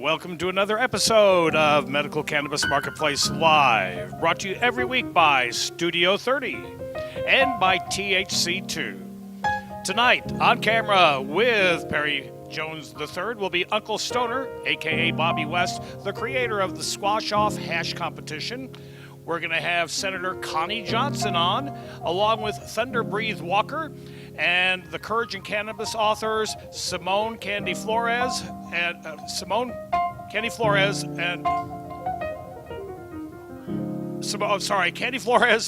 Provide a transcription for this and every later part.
welcome to another episode of Medical Cannabis Marketplace Live, brought to you every week by Studio 30 and by THC2. Tonight, on camera with Perry Jones III will be Uncle Stoner, a.k.a. Bobby West, the creator of the Squash Off Hash Competition. We're going to have Senator Connie Johnson on, along with Thunder Breathe Walker, and the Courage and Cannabis authors Candy Flores and Candy Flores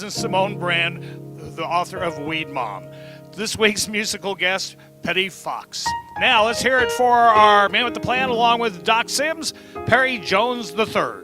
and Simone Brand, the author of Weed Mom. This week's musical guest, Petty Fox. Now let's hear it for our man with the plan, along with Doc Sims, Perry Jones III.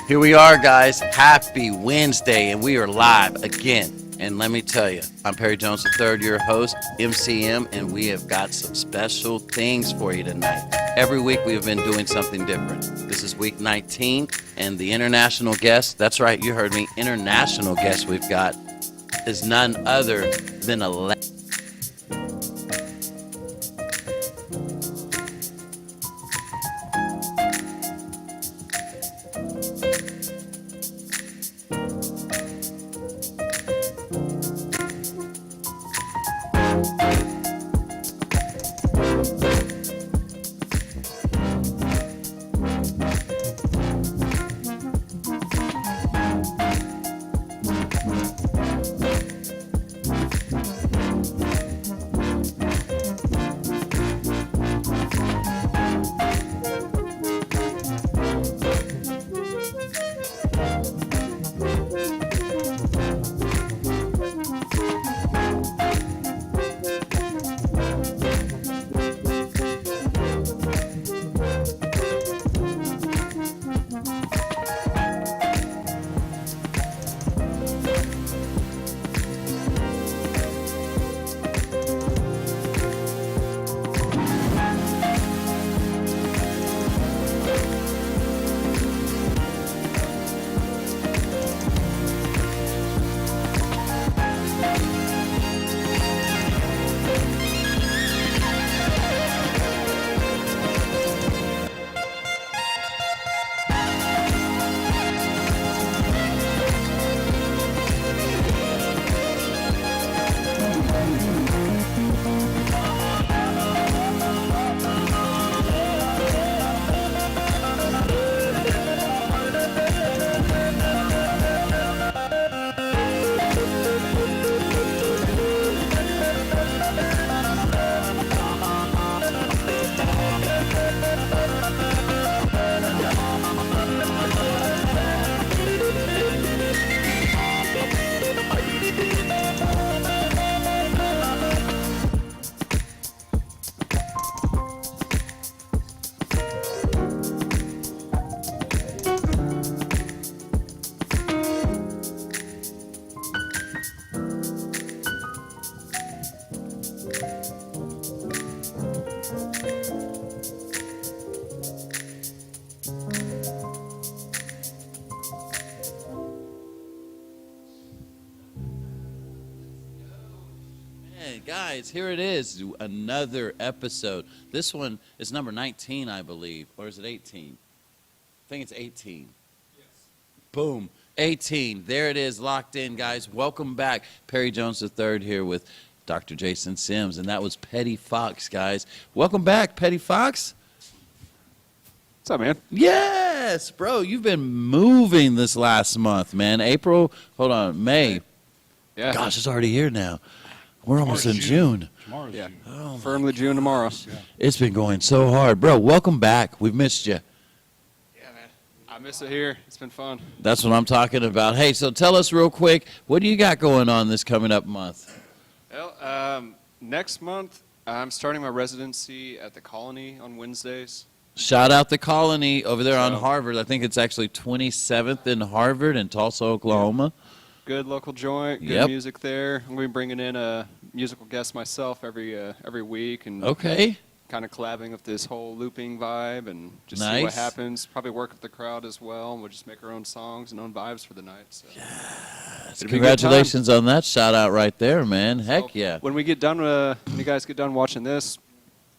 Here we are, guys. Happy Wednesday, and we are live again. And let me tell you, I'm Perry Jones III, your host, MCM, and we have got some special things for you tonight. Every week we have been doing something different. This is week 19, and the international guest, that's right, you heard me, international guest we've got is none other than a Guys, here it is, another episode. This one is number 19, I believe, or is it 18? I think it's 18. Yes. Boom, 18. There it is, locked in, guys. Welcome back. Perry Jones III here with Dr. Jason Sims, and that was Petty Fox, guys. Welcome back, Petty Fox. What's up, man? Yes, bro, you've been moving this last month, man. May. Yeah. Gosh, it's already here now. We're almost in June. Tomorrow's June. Oh, firmly June tomorrow. Yeah. It's been going so hard. Bro, welcome back. We've missed you. Yeah, man. I miss it here. It's been fun. That's what I'm talking about. Hey, so tell us real quick, what do you got going on this coming up month? Well, next month, I'm starting my residency at the Colony on Wednesdays. Shout out the Colony over there on Harvard. I think it's actually 27th in Harvard in Tulsa, Oklahoma. Good local joint, good music there. I'm going to be bringing in a musical guest myself every week, and kind of collabing with this whole looping vibe and just see what happens. Probably work with the crowd as well, and we'll just make our own songs and own vibes for the night. So. Yes. Congratulations on that shout out right there, man. Heck yeah. When we get done, when you guys get done watching this,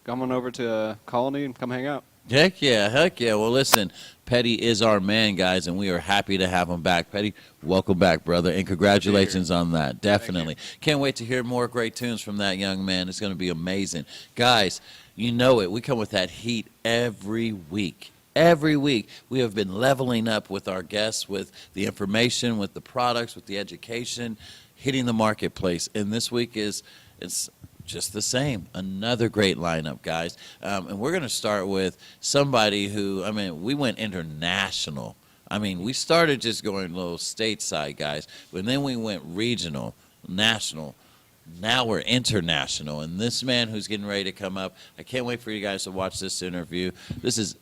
come on over to Colony and come hang out. Heck yeah. Well, listen, Petty is our man, guys, and we are happy to have him back. Petty, welcome back, brother, and congratulations on that. Definitely. Can't wait to hear more great tunes from that young man. It's going to be amazing. Guys, you know it. We come with that heat every week. Every week, we have been leveling up with our guests, with the information, with the products, with the education, hitting the marketplace. And this week it's just the same. Another great lineup, guys. And we're going to start with somebody who, we went international. We started just going a little stateside, guys, but then we went regional, national. Now we're international. And this man who's getting ready to come up, I can't wait for you guys to watch this interview. This is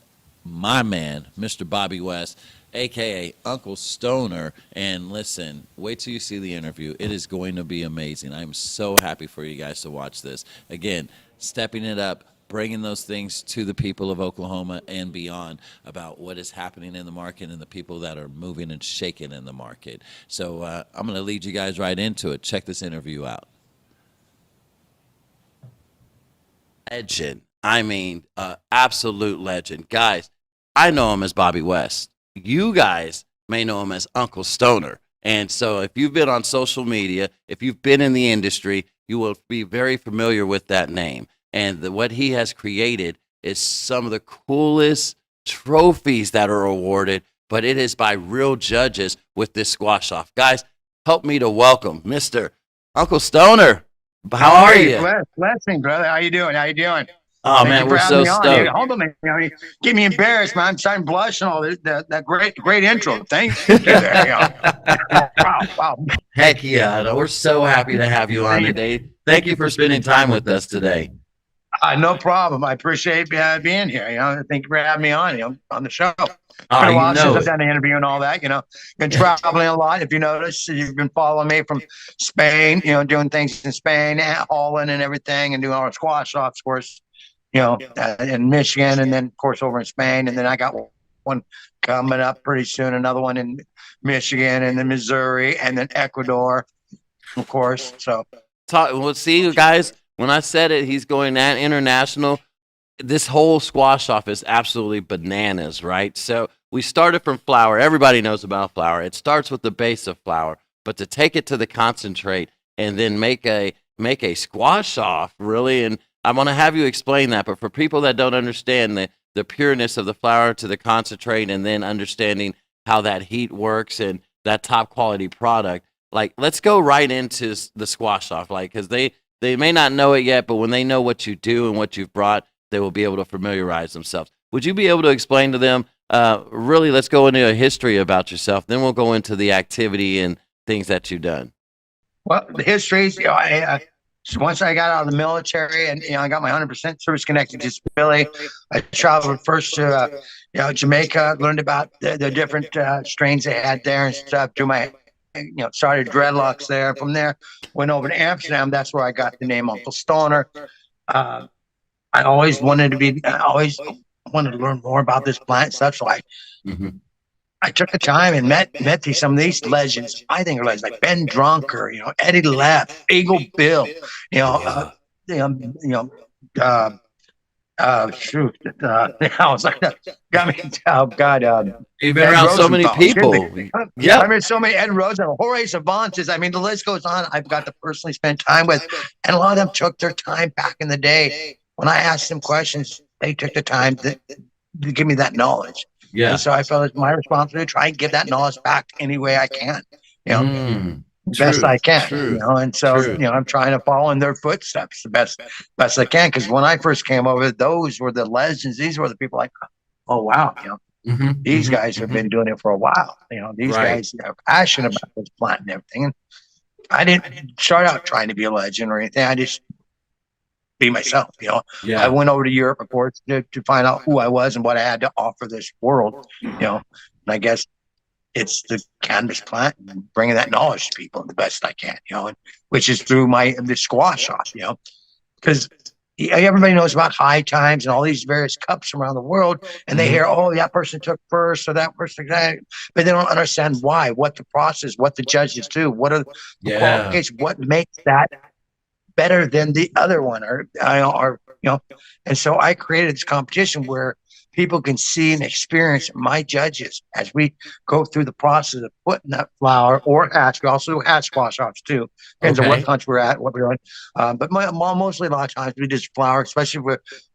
my man, Mr. Bobby West, a.k.a. Uncle Stoner. And listen, wait till you see the interview. It is going to be amazing. I'm so happy for you guys to watch this. Again, stepping it up, bringing those things to the people of Oklahoma and beyond about what is happening in the market and the people that are moving and shaking in the market. So I'm going to lead you guys right into it. Check this interview out. Legend. Absolute legend. Guys, I know him as Bobby West. You guys may know him as Uncle Stoner. And so if you've been on social media, if you've been in the industry, you will be very familiar with that name. And what he has created is some of the coolest trophies that are awarded, but it is by real judges with this squash off. Guys, help me to welcome Mr. Uncle Stoner. How are you? Blessing, brother. How you doing? Oh, man, we're so stoked. Hold on, man. Get me embarrassed, man. I'm starting to blush and all that great intro. Thank you. Wow. Heck yeah. We're so happy to have you on today. Thank you for spending time with us today. No problem. I appreciate being here. Thank you for having me on the show. It's been a while since I've done an interview and all that. Been traveling a lot. If you notice, you've been following me from Spain, doing things in Spain, Holland and everything, and doing all the squash offs, of course, in Michigan, and then, of course, over in Spain. And then I got one coming up pretty soon, another one in Michigan, and then Missouri, and then Ecuador, of course. So, well, see, guys, when I said it, he's going international. This whole squash off is absolutely bananas, right? So we started from flour. Everybody knows about flour. It starts with the base of flour, but to take it to the concentrate and then make a squash off, really, and I want to have you explain that. But for people that don't understand the pureness of the flour to the concentrate, and then understanding how that heat works and that top quality product, let's go right into the squash off, because they may not know it yet, but when they know what you do and what you've brought, they will be able to familiarize themselves. Would you be able to explain to them, really, let's go into a history about yourself, then we'll go into the activity and things that you've done. Well, the history is, once I got out of the military and, I got my 100% service-connected disability, I traveled first to, Jamaica, learned about the different strains they had there and stuff, started dreadlocks there. From there, went over to Amsterdam. That's where I got the name Uncle Stoner. I always wanted to learn more about this plant stuff. So I took the time and met some of these legends. I think are legends like Ben Drunker, Eddie Leff, Eagle Bill, I was like, got me. Oh God, you've been around so many people. Yeah, I met so many. Ed Rosen, Jorge Cervantes. The list goes on. I've got to personally spend time with, and a lot of them took their time back in the day. When I asked them questions, they took the time to give me that knowledge. Yeah. And so I felt it's my responsibility to try and give that knowledge back any way I can. Best I can. And so I'm trying to follow in their footsteps the best I can. Because when I first came over, those were the legends. These were the people like, oh wow, these guys have been doing it for a while. These guys are passionate about this plant and everything. And I didn't start out trying to be a legend or anything. I just be myself. I went over to Europe, of course, to find out who I was and what I had to offer this world. And I guess it's the cannabis plant and bringing that knowledge to people the best I can, and which is through the squash shop, because everybody knows about high times and all these various cups around the world, and they hear, oh, that person took first or that person, but they don't understand why, what the process, what the judges do, what are the qualifications, what makes that better than the other one, or And so I created this competition where people can see and experience my judges as we go through the process of putting that flower or hash. We also do hash wash offs too. Depends on what country we're at, what we're doing. But mostly a lot of times we just flower, especially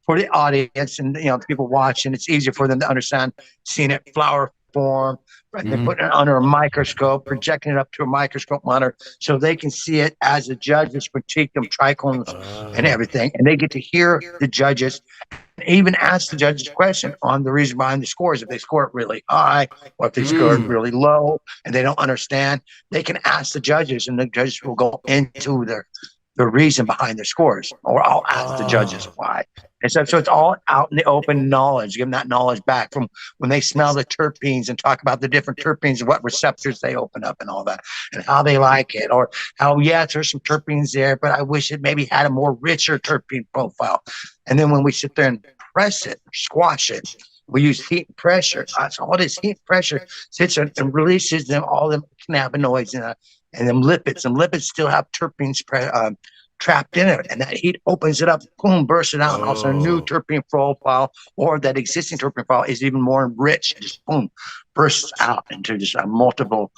for the audience and people watching. It's easier for them to understand seeing it flower form. Right? They're putting it under a microscope, projecting it up to a microscope monitor so they can see it as the judges critique them, trichomes and everything. And they get to hear the judges even ask the judges question on the reason behind the scores. If they score it really high or if they score it really low and they don't understand, they can ask the judges and the judges will go into the reason behind their scores, or I'll ask the judges why. And so it's all out in the open knowledge, give them that knowledge back from when they smell the terpenes and talk about the different terpenes and what receptors they open up and all that and how they like it, or how, yes, there's some terpenes there, but I wish it maybe had a more richer terpene profile. And then when we sit there and press it, squash it, we use heat and pressure. So all this heat and pressure sits and releases them, all the cannabinoids and them lipids. And lipids still have terpenes trapped in it, and that heat opens it up, boom, bursts it out, and also a new terpene profile, or that existing terpene profile is even more enriched, just boom, bursts out into just a multiple,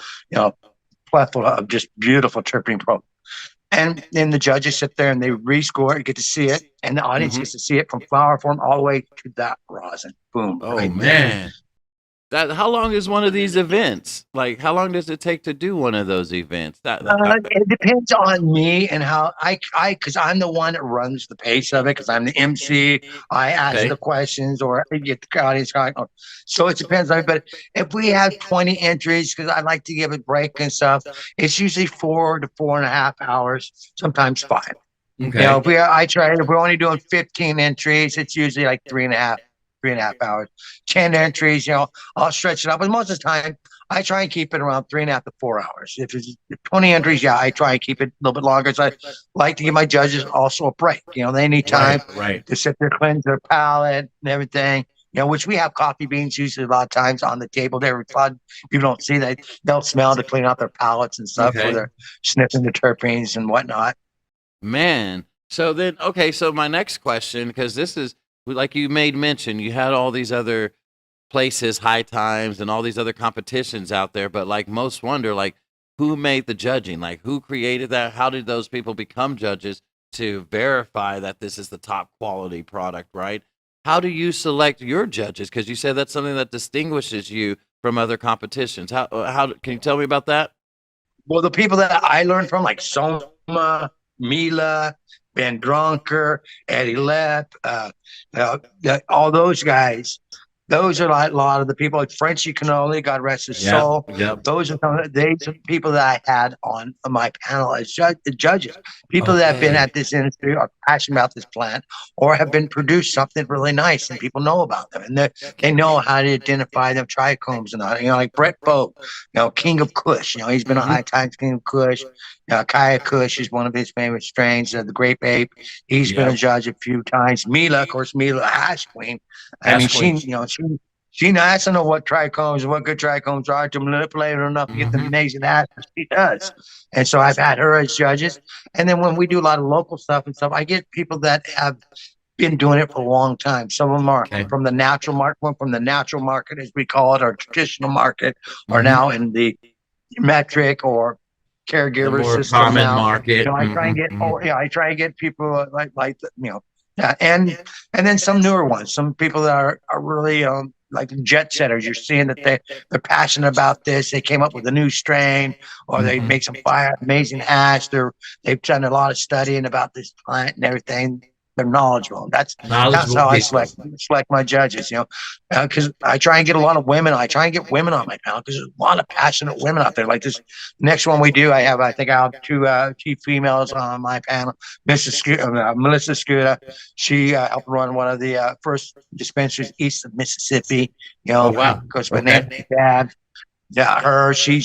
plethora of just beautiful terpene profile. And then the judges sit there and they rescore it, get to see it, and the audience gets to see it from flower form all the way to that rosin. Boom. Oh, right, man. How long is one of these events? Like, how long does it take to do one of those events? It depends on me and how because I'm the one that runs the pace of it, because I'm the MC. I ask the questions or I get the audience going. So it depends on me. But if we have 20 entries, because I like to give a break and stuff, it's usually 4 to 4.5 hours, sometimes 5. Okay. If we're only doing 15 entries, it's usually like 3.5 hours. 10 entries, I'll stretch it up. But most of the time, I try and keep it around 3.5 to 4 hours. If it's 20 entries, I try and keep it a little bit longer. So I like to give my judges also a break. They need time to sit there, cleanse their palate and everything. Which we have coffee beans usually a lot of times on the table there. People don't see that. They'll smell to clean out their palates and stuff where they're sniffing the terpenes and whatnot. Man. So then, so my next question, because this is, like you made mention, you had all these other places, High Times, and all these other competitions out there. But like most wonder, like who made the judging? Like who created that? How did those people become judges to verify that this is the top quality product, right? How do you select your judges? Because you said that's something that distinguishes you from other competitions. How can you tell me about that? Well, the people that I learned from, like Soma, Mila, Ben Dronker, Eddie Lepp, all those guys. Those are like a lot of the people, like Frenchie Cannoli, God rest his soul. Yep. Those are some of the people that I had on my panel as judges. People that have been at this industry, are passionate about this plant, or have been produced something really nice, and people know about them, and they know how to identify them trichomes and all. Like Brett Bogue, King of Kush. He's been a High Times King of Kush. Kaya Kush is one of his favorite strains, the Grape Ape. He's been a judge a few times. Mila, of course, Hash Queen. She has to know what trichomes, what good trichomes are to manipulate it enough to get the amazing hash. She does. And so I've had her as judges. And then when we do a lot of local stuff and stuff, I get people that have been doing it for a long time. Some of them are from the natural market, as we call it, our traditional market, are now in the metric or caregiver system now. Market. I try and get I try and get people and then some newer ones, some people that are really like jet setters. You're seeing that they're passionate about this. They came up with a new strain, or they make some amazing hash. They've done a lot of studying about this plant and everything. They're knowledgeable. That's how I select my judges, because I try and get a lot of women. I try and get women on my panel because there's a lot of passionate women out there. Like this next one we do, I think I have two females on my panel. Melissa Scuda, she helped run one of the first dispensaries east of Mississippi. Goes by Nancy Dad. Yeah, her, she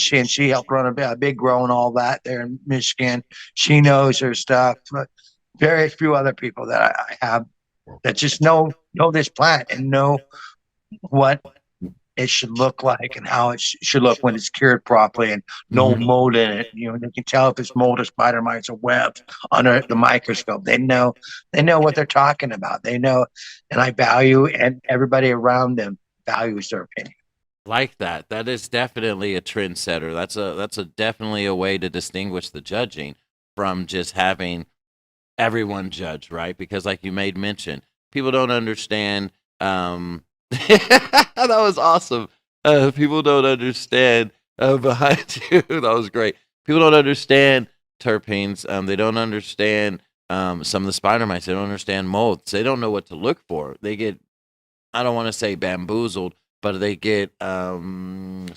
helped run a big grow and all that there in Michigan. She knows her stuff. But very few other people that I have that just know this plant and know what it should look like and how it should look when it's cured properly and no mold in it. You know, they can tell if it's mold or spider mites or webs under the microscope. They know what they're talking about. They know, and I value, and everybody around them values their opinion. Like that. That is definitely a trendsetter. That's a definitely a way to distinguish the judging from just having everyone judge, right? Because like you made mention, people don't understand. That was awesome. People don't understand behind you. That was great. People don't understand terpenes. They don't understand some of the spider mites. They don't understand molds. They don't know what to look for. They get, I don't want to say bamboozled, but they get starstruck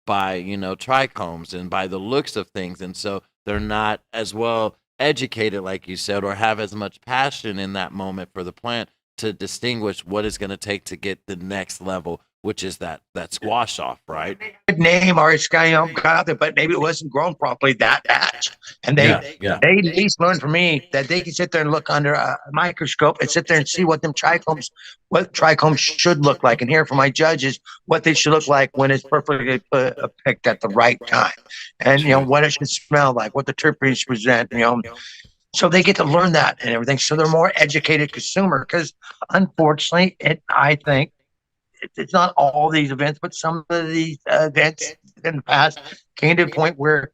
by, trichomes and by the looks of things. And so they're not as well educated, like you said, or have as much passion in that moment for the plant to distinguish what it's going to take to get the next level, which is that squash off, right? Good name or it's got out there, but maybe it wasn't grown properly that batch. And they at least learned from me that they can sit there and look under a microscope and sit there and see what what trichomes should look like, and hear from my judges what they should look like when it's perfectly picked at the right time, and what it should smell like, what the terpenes present, So they get to learn that and everything. So they're more educated consumer, because unfortunately, I think it's not all these events, but some of these events in the past came to a point where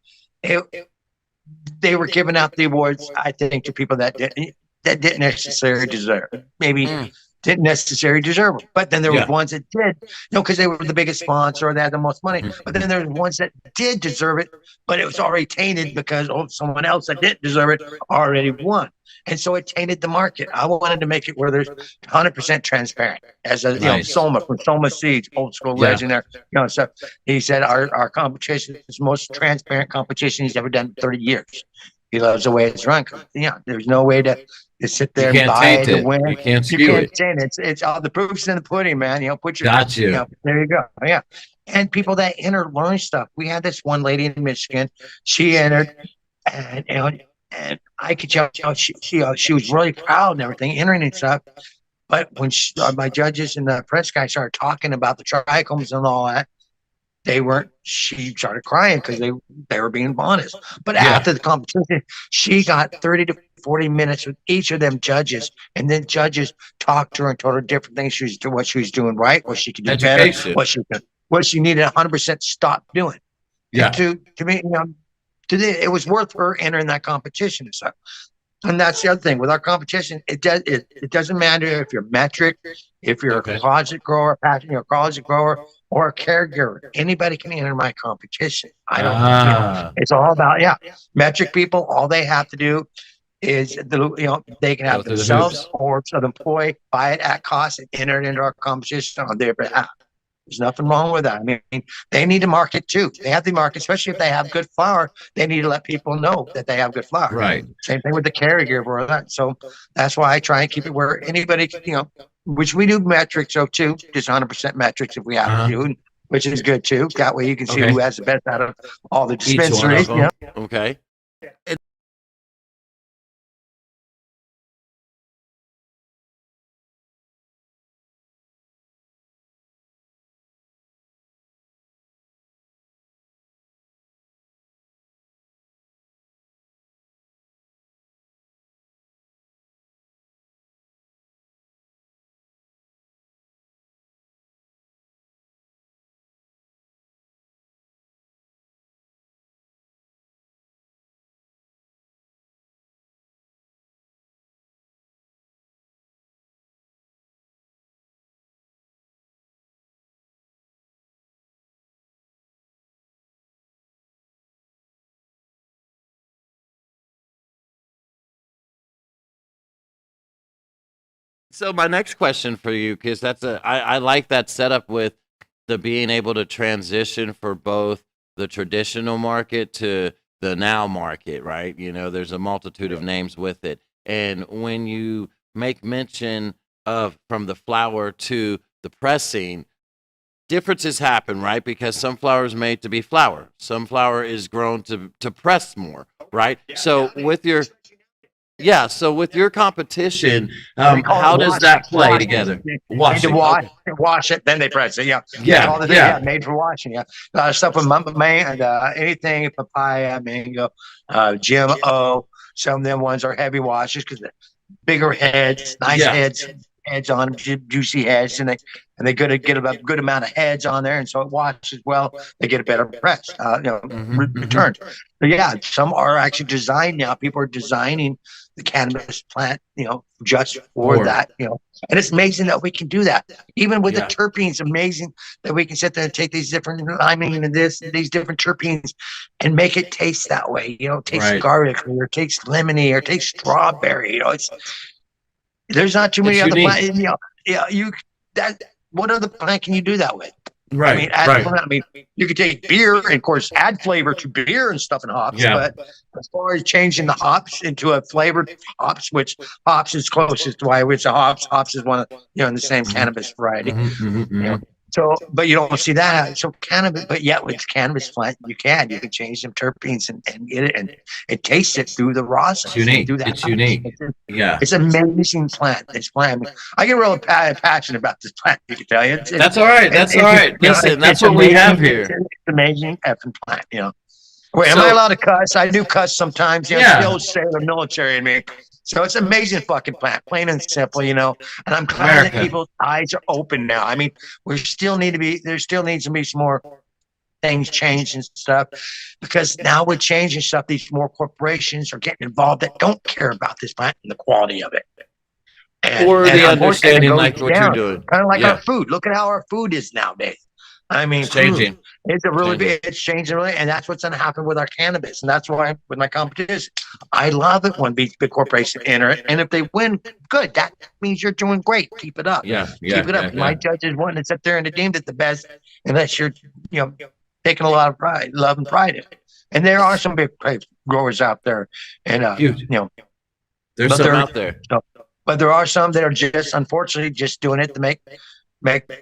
they were giving out the awards, I think, to people that didn't necessarily deserve it. Maybe didn't necessarily deserve it. But then there were ones that did, because they were the biggest sponsor or they had the most money. But then there were ones that did deserve it, but it was already tainted because someone else that didn't deserve it already won. And so it tainted the market. I wanted to make it where there's 100% transparent. As a Soma from Soma Seeds, old school legend there. So he said our competition is the most transparent competition he's ever done in 30 years. He loves the way it's run. There's no way to sit there and buy it and win. You can't skew it. It's all the proof's in the pudding, man. Put your there you go. Yeah. And people that enter learn stuff. We had this one lady in Michigan. She entered, and I could tell she was really proud and everything, entering and stuff. But when my judges and the press guys started talking about the trichomes and all that, she started crying because they were being honest. But after the competition, she got 30 to 40 minutes with each of them judges, and then judges talked to her and told her different things what she was doing right, what she could do better, what she needed 100% stop doing. Yeah. And to me, it was worth her entering that competition and stuff. And that's the other thing with our competition. It doesn't matter if you're metric, if you're a closet grower, closet grower, or a caregiver. Anybody can enter my competition. I don't. It's all about metric people. All they have to do is they can have themselves or some employee buy it at cost and enter it into our competition on their behalf. There's nothing wrong with that. I mean, they need to market too. They have to market, especially if they have good flower. They need to let people know that they have good flower. Right. Same thing with the caregiver or that. So that's why I try and keep it where anybody, which we do metrics of too, just 100% metrics if we have to do, which is good too. That way you can see who has the best out of all the dispensaries. Okay. So my next question for you, because I like that setup with the being able to transition for both the traditional market to the now market, right? There's a multitude of names with it. And when you make mention of from the flower to the pressing, differences happen, right? Because some flower is made to be flower. Some flower is grown to press more, right? So with your Yeah. So with your competition, how does that play together? Washing. Wash it, then they press it. Yeah. Yeah. Made for washing. Yeah. Stuff with anything, papaya, mango, GMO. Some of them ones are heavy washes because bigger heads, nice heads on them, juicy heads, and they get a good amount of heads on there, and so it washes well. They get a better press, return. So yeah, some are actually designed now. People are designing the cannabis plant, just for that, and it's amazing that we can do that. Even with the terpenes, amazing that we can sit there and take these different limonene and these different terpenes and make it taste that way. Taste garlic or taste lemony or taste strawberry. There's not too many other plants. What other plant can you do that with? Right. I mean, you could take beer and, of course, add flavor to beer and stuff and hops. Yeah. But as far as changing the hops into a flavored hops, which hops is closest to why it's a hops. Hops is one of in the same cannabis variety. So, but you don't see that. So cannabis, but yet with cannabis plant, you can change some terpenes and get it and taste it through the rosin. It's unique. It's unique. It's an amazing plant. This plant. I mean, I get real passionate about this plant. You can tell you. That's all right. That's all right. Listen, that's what we have here. It's an amazing effing plant. Wait, am I allowed to cuss? I do cuss sometimes. Yeah. The old sailor military in me. So it's an amazing fucking plant, plain and simple, and I'm glad that people's eyes are open now. I mean, there still needs to be some more things changed and stuff, because now we're changing stuff. These more corporations are getting involved that don't care about this plant and the quality of it. Or the understanding like what you're doing. Kind of like our food. Look at how our food is nowadays. I mean, changing. It's changing really, and that's what's going to happen with our cannabis, and that's why with my competition, I love it when big corporations enter it, and if they win, good. That means you're doing great. Keep it up. Keep it up. My judges won and sit there and deemed it the best, unless you're taking a lot of love and pride in it. And there are some big growers out there, and there's some out there. But there are some that are just unfortunately just doing it to make the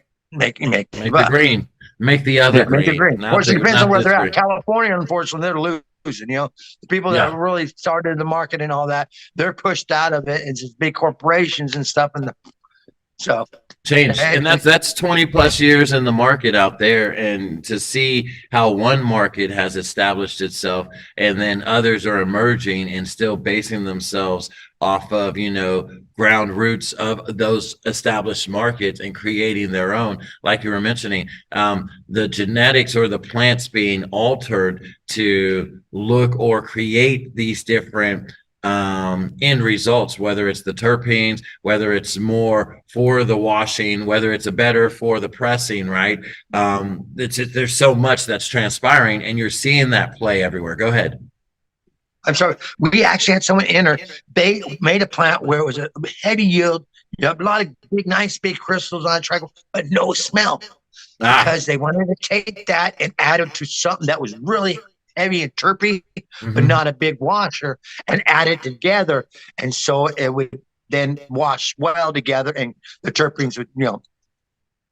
green. Make the other green. Make the green. Of course, it depends on where they're at. California, unfortunately, they're losing. The people that really started the market and all that, they're pushed out of it. It's just big corporations and stuff. So changed, and that's 20 plus years in the market out there, and to see how one market has established itself and then others are emerging and still basing themselves off of ground roots of those established markets and creating their own, like you were mentioning, the genetics or the plants being altered to look or create these different end results, whether it's the terpenes, whether it's more for the washing, whether it's a better for the pressing, right? There's so much that's transpiring, and you're seeing that play everywhere. Go ahead. I'm sorry. We actually had someone enter. They made a plant where it was a heavy yield. You have a lot of big, nice, big crystals on it, but no smell, because they wanted to take that and add it to something that was really heavy and terpy, but not a big washer, and add it together, and so it would then wash well together, and the terpenes would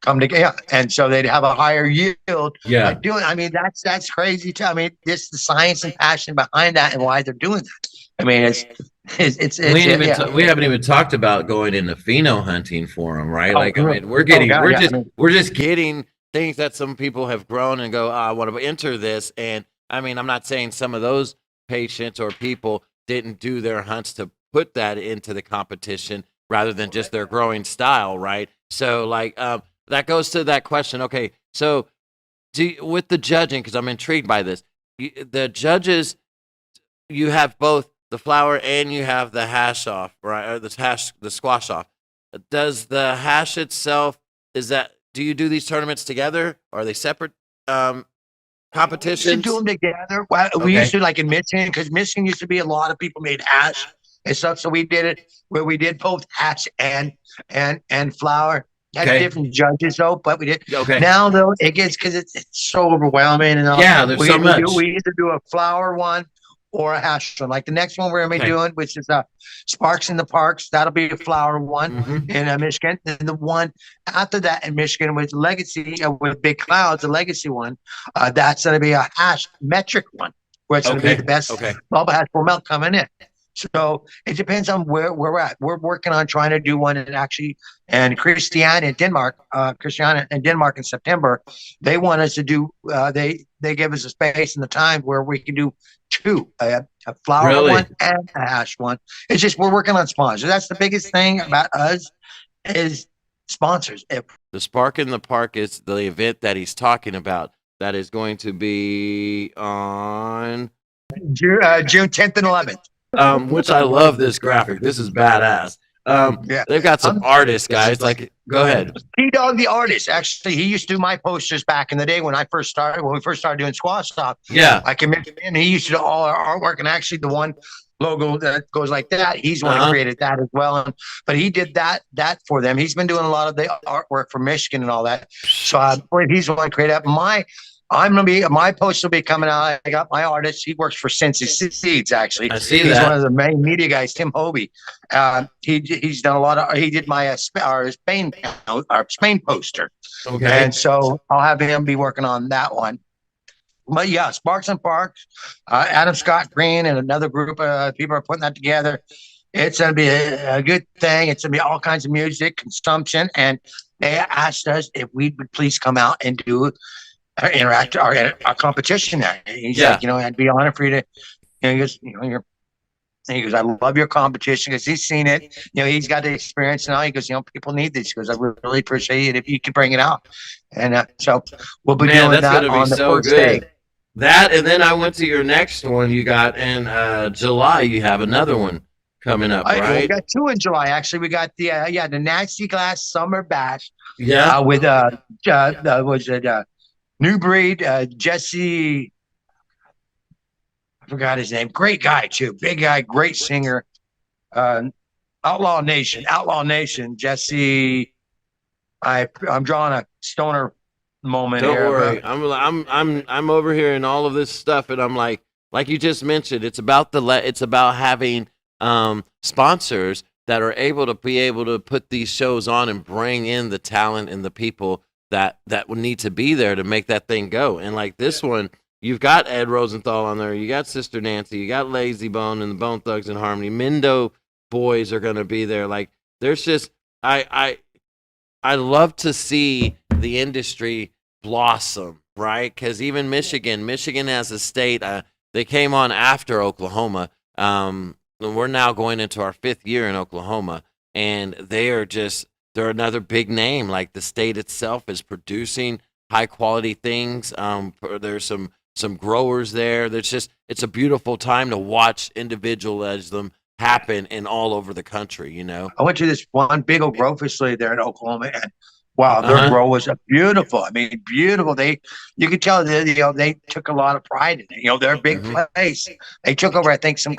come together, and so they'd have a higher yield. I mean, that's crazy too. I mean, this the science and passion behind that, and why they're doing that. I mean, we haven't even talked about going into pheno hunting for them, right? We're just getting things that some people have grown and go, I want to enter this. And I mean, I'm not saying some of those patients or people didn't do their hunts to put that into the competition rather than just their growing style, right? So that goes to that question. Okay, so with the judging, because I'm intrigued by this, the judges, you have both the flower and you have the hash off, right? Or the squash off. Does the hash itself, do you do these tournaments together? Or are they separate competitions? We used to do them together. Well, we used to, like in Michigan, because Michigan used to be a lot of people made hash and stuff. So we did it where we did both hash and flower. Had different judges though, but we did. Now though, it gets, because it's so overwhelming and all. Yeah, there's so much. We either do a flower one or a hash one. Like the next one we're gonna be doing, which is Sparks in the Parks. That'll be a flower one in Michigan. And the one after that in Michigan with Legacy, with Big Clouds, the Legacy one, that's gonna be a hash metric one, where it's gonna be the best bubble hash for milk coming in. So it depends on where we're at. We're working on trying to do one and actually, and Christiane in Denmark, Christiane in Denmark in September, they want us to do. They give us a space and the time where we can do two, a flower one and a hash one. It's just we're working on sponsors. That's the biggest thing about us is sponsors. The Spark in the Park is the event that he's talking about. That is going to be on June 10th and 11th. Which I love this graphic. This is badass. They've got some artists, guys. Like, go ahead. T-Dog, the artist. Actually, he used to do my posters back in the day when we first started doing Squash Talk. Yeah. I committed him. He used to do all our artwork, and actually the one logo that goes like that, he's the one who created that as well. But he did that for them. He's been doing a lot of the artwork for Michigan and all that. So I believe he's the one who created that. My post will be coming out. I got my artist. He works for Cincy Seeds, actually. I see he's that. One of the main media guys, Tim Hobie. He's done a lot of. He did my our Spain poster. Okay. And so I'll have him be working on that one. But yeah, Sparks and Parks, Adam Scott Green, and another group of people are putting that together. It's going to be a good thing. It's going to be all kinds of music, consumption, and they asked us if we would please come out and do our competition there. He's like, I'd be honored for you to, he goes, he goes, I love your competition because he's seen it. He's got the experience now. He goes, people need this. He goes, I really appreciate it if you can bring it out. And so we'll be doing that on the first day. That, and then I went to your next one you got in July. You have another one coming up, right? We got two in July, actually. We got the Nasty Glass Summer Bash. Yeah. With New Breed, Jesse, I forgot his name. Great guy, too. Big guy, great singer. Outlaw Nation, Jesse. I'm drawing a stoner moment here. Don't worry. I'm over here in all of this stuff, and I'm like you just mentioned, it's about having sponsors that are able to put these shows on and bring in the talent and the people that would need to be there to make that thing go. And like this one, you've got Ed Rosenthal on there, you got Sister Nancy, you got Lazy Bone and the Bone Thugs and Harmony. Mendo boys are going to be there. Like, there's just I love to see the industry blossom, right? Because even Michigan as a state, they came on after Oklahoma. We're now going into our 5th year in Oklahoma, and they're another big name. Like, the state itself is producing high quality things. There's some growers there. It's a beautiful time to watch individualism happen in all over the country. I went to this one big old grow facility there in Oklahoma, and wow, their grow was beautiful. I mean, beautiful. You could tell that they took a lot of pride in it. They're a big place. They took over, I think, some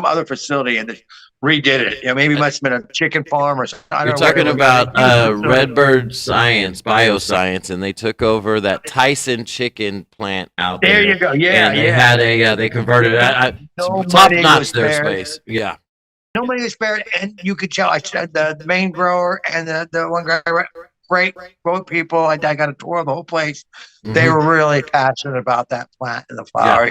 other facility and they redid it. Maybe it must have been a chicken farm or something. You're talking about Redbird Science, Bioscience, and they took over that Tyson chicken plant out there. There you go. Yeah, and they had they converted top notch their space. Yeah. Nobody was spared, and you could tell. I said the main grower and the one guy, great people. I got a tour of the whole place. They were really passionate about that plant and the flower.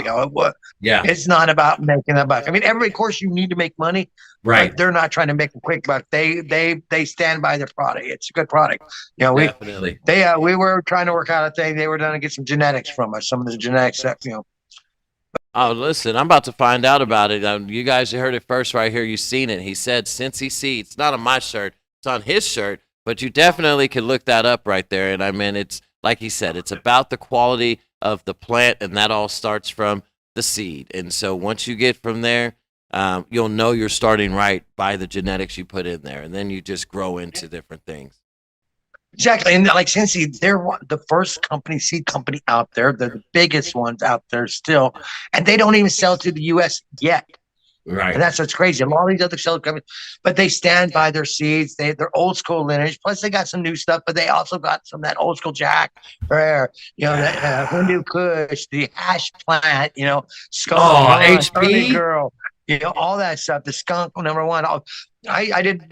It's not about making a buck. I mean, of course, you need to make money, right? But they're not trying to make a quick buck. They stand by their product. It's a good product. Definitely. We were trying to work out a thing. They were trying to get some genetics from us. Some of the genetics that Oh, listen, I'm about to find out about it. You guys heard it first right here. You've seen it. He said Cincy Seeds. It's not on my shirt. It's on his shirt. But you definitely could look that up right there. And I mean, it's like he said, it's about the quality of the plant, and that all starts from the seed. And so once you get from there, you'll know you're starting right by the genetics you put in there. And then you just grow into different things. Exactly. And like Cincy, they're the first seed company out there. They're the biggest ones out there still. And they don't even sell to the U.S. yet. Right. And that's what's crazy. A lot of these other seed companies, but they stand by their seeds. They're old school lineage. Plus, they got some new stuff, but they also got some of that old school Jack Rare, the Hindu Kush, the hash plant, Skull, HP Girl. all that stuff. The skunk, number one.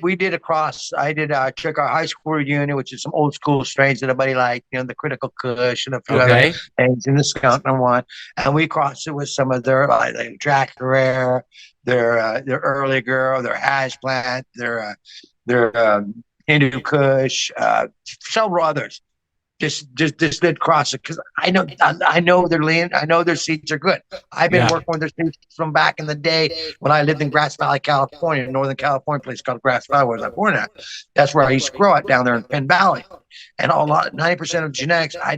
We did took our high school reunion, which is some old school strains that everybody liked, the Critical Kush and a few other things, and the skunk number one. And we crossed it with some of their, like Jack Herrera, their Early Girl, their Hash Plant, their Hindu Kush, several others. Just did cross it because I know their lean. I know their seeds are good. I've been working with their seeds from back in the day when I lived in Grass Valley, California, Northern California, place called Grass Valley, where I was born at. That's where I used to grow it down there in Penn Valley. And 90% of genetics I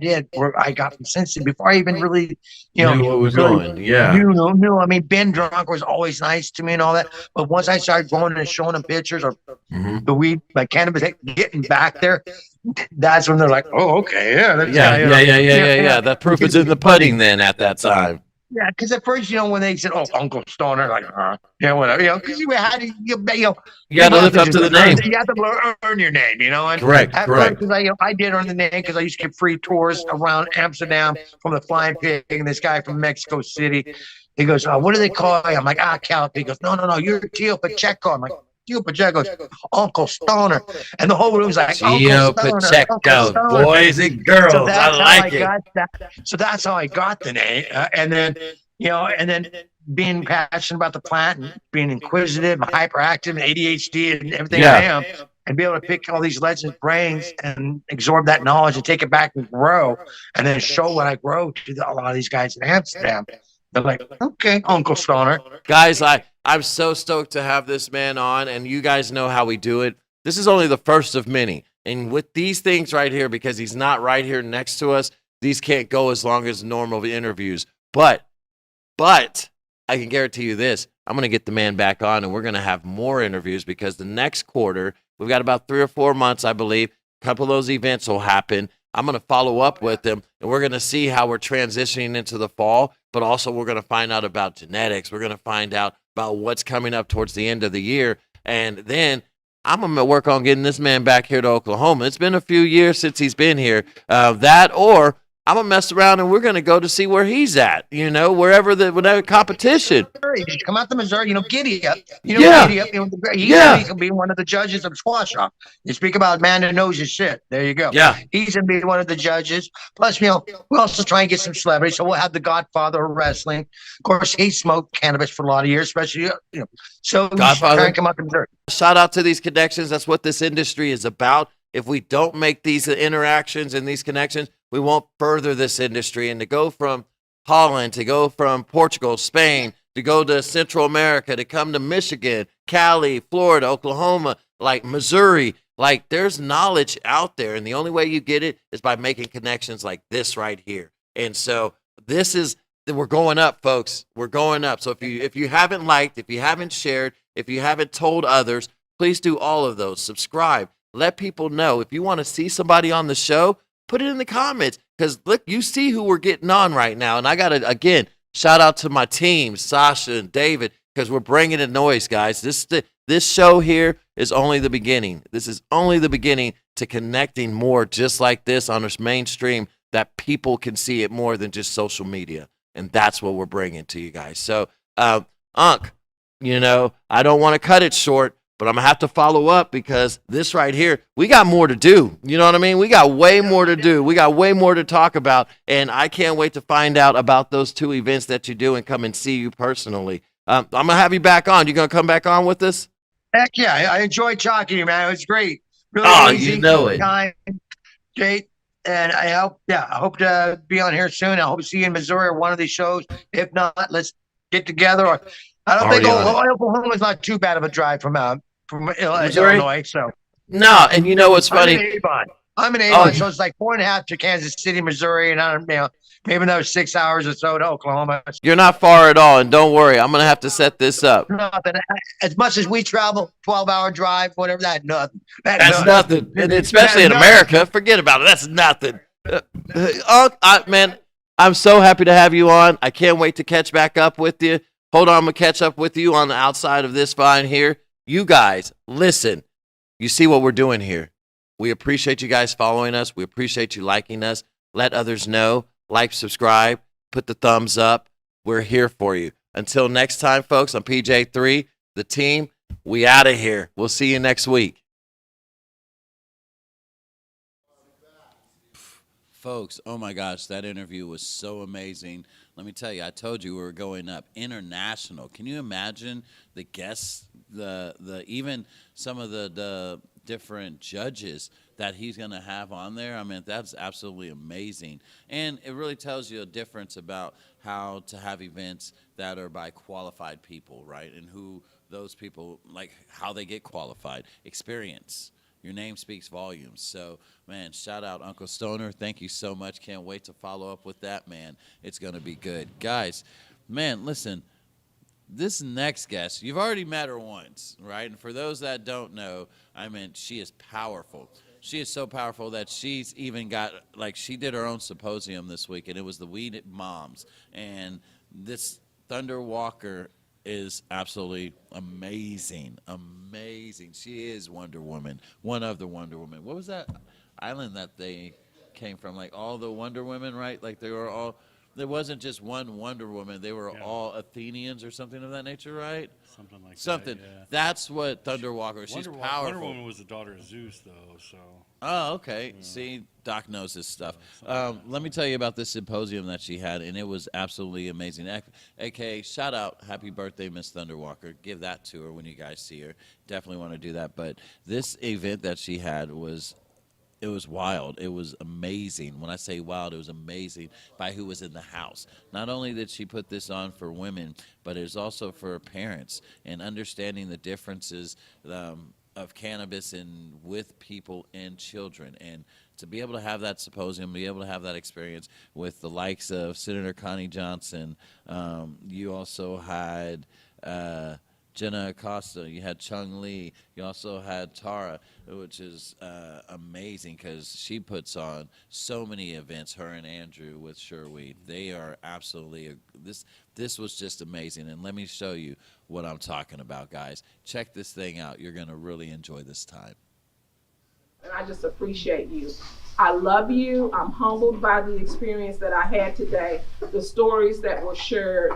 got from Cincy before I even really, knew what was going. Yeah. Knew. I mean, Ben Drunk was always nice to me and all that. But once I started going and showing them pictures of the weed, like cannabis, getting back there, that's when they're like, oh, okay, yeah. That proof is in the pudding then at that time. Yeah, because at first, when they said, "Oh, Uncle Stoner," like, whatever, because you had to, you got to live up to the name. You have to earn your name, And correct. First, I did earn the name because I used to get free tours around Amsterdam from the Flying Pig, and this guy from Mexico City, he goes, "What do they call you?" I'm like, Cal. He goes, "No, you're Tio Pacheco." I'm like, Tio Pacheco, Uncle Stoner, and the whole room's like, Tio Pacheco, boys and girls. So I like it. So that's how I got the name, and then being passionate about the plant and being inquisitive, and hyperactive, and ADHD, and everything I am, and be able to pick all these legends' brains and absorb that knowledge and take it back and grow, and then show what I grow to a lot of these guys in Amsterdam. They're like, okay, Uncle Stoner. Guys, I'm so stoked to have this man on, and you guys know how we do it. This is only the first of many. And with these things right here, because he's not right here next to us, these can't go as long as normal interviews. But I can guarantee you this. I'm going to get the man back on, and we're going to have more interviews because the next quarter, we've got about 3 or 4 months, I believe. A couple of those events will happen. I'm going to follow up with them, and we're going to see how we're transitioning into the fall, but also we're going to find out about genetics. We're going to find out about what's coming up towards the end of the year, and then I'm going to work on getting this man back here to Oklahoma. It's been a few years since he's been here. That or I'm going to mess around, and we're going to go to see where he's at, whatever competition. Just come out to Missouri, Giddy Up. Giddy Up. He can be one of the judges of Squash Off. You speak about a man that knows his shit. There you go. Yeah. He's going to be one of the judges. Plus, we also try and get some celebrities. So we'll have the Godfather of wrestling. Of course, he smoked cannabis for a lot of years, especially, So Godfather. Try and come up to Missouri. Shout out to these connections. That's what this industry is about. If we don't make these interactions and these connections, we won't further this industry. And to go from Holland, to go from Portugal, Spain, to go to Central America, to come to Michigan, Cali, Florida, Oklahoma, like Missouri, like there's knowledge out there. And the only way you get it is by making connections like this right here. And so we're going up, folks. We're going up. So if you haven't liked, if you haven't shared, if you haven't told others, please do all of those. Subscribe. Let people know. If you want to see somebody on the show, put it in the comments. Because, look, you see who we're getting on right now. And I got to, again, shout out to my team, Sasha and David, because we're bringing the noise, guys. This show here is only the beginning. This is only the beginning to connecting more just like this on this mainstream that people can see it more than just social media. And that's what we're bringing to you guys. So, Unc, I don't want to cut it short, but I'm going to have to follow up because this right here, we got more to do. You know what I mean? We got way more to do. We got way more to talk about. And I can't wait to find out about those 2 events that you do and come and see you personally. I'm going to have you back on. You going to come back on with us? Heck yeah. I enjoyed talking to you, man. It was great. Really easy, you know it. Time, Jake. And I hope to be on here soon. I hope to see you in Missouri or one of these shows. If not, let's get together. Or I don't think Oklahoma is not too bad of a drive from Illinois. So no, and you know what's funny? I'm in Avon, so it's like 4.5 to Kansas City, Missouri, and maybe another 6 hours or so to Oklahoma. You're not far at all, and don't worry, I'm gonna have to set this up. Nothing. As much as we travel, 12-hour drive, whatever. Nothing. That's nothing, and especially in America. Forget about it. That's nothing. Man, I'm so happy to have you on. I can't wait to catch back up with you. Hold on, I'm gonna catch up with you on the outside of this vine here. You guys, listen. You see what we're doing here. We appreciate you guys following us. We appreciate you liking us. Let others know. Like, subscribe, put the thumbs up. We're here for you. Until next time, folks, I'm PJ3, the team. We out of here. We'll see you next week. Folks, oh my gosh, that interview was so amazing. Let me tell you, I told you we were going up international. Can you imagine the guests, the even some of the different judges that he's going to have on there? I mean, that's absolutely amazing. And it really tells you a difference about how to have events that are by qualified people, right? And who those people, like how they get qualified, experience. Your name speaks volumes. So, man, shout out Uncle Stoner. Thank you so much. Can't wait to follow up with that, man. It's going to be good. Guys, man, listen, this next guest, you've already met her once, right? And for those that don't know, I mean, she is powerful. She is so powerful that she's even got, like, she did her own symposium this week, and it was the Weed Moms. And this Thunder Walker is absolutely amazing. She is Wonder Woman, one of the Wonder Woman. What was that island that they came from? Like all the Wonder Women, right? Like they were all, there wasn't just one Wonder Woman. They were all Athenians or something of that nature, right? Something like something. that, yeah. That's what Thunder Walker. She's powerful. Wonder Woman was the daughter of Zeus, though. So. Oh, okay. Yeah. See, Doc knows this stuff. Let me tell you about this symposium that she had, and it was absolutely amazing. AKA, shout out, happy birthday, Miss Thunder Walker. Give that to her when you guys see her. Definitely want to do that. But this event that she had was. It was wild. It was amazing. When I say wild, it was amazing by who was in the house. Not only did she put this on for women, but it was also for parents and understanding the differences of cannabis and with people and children. And to be able to have that symposium, be able to have that experience with the likes of Senator Connie Johnson. You also had Jenna Acosta, you had Chung Lee, you also had Tara, which is amazing because she puts on so many events, her and Andrew with Sureweed. They are absolutely, this was just amazing. And let me show you what I'm talking about, guys. Check this thing out. You're going to really enjoy this time. And I just appreciate you. I love you. I'm humbled by the experience that I had today, the stories that were shared.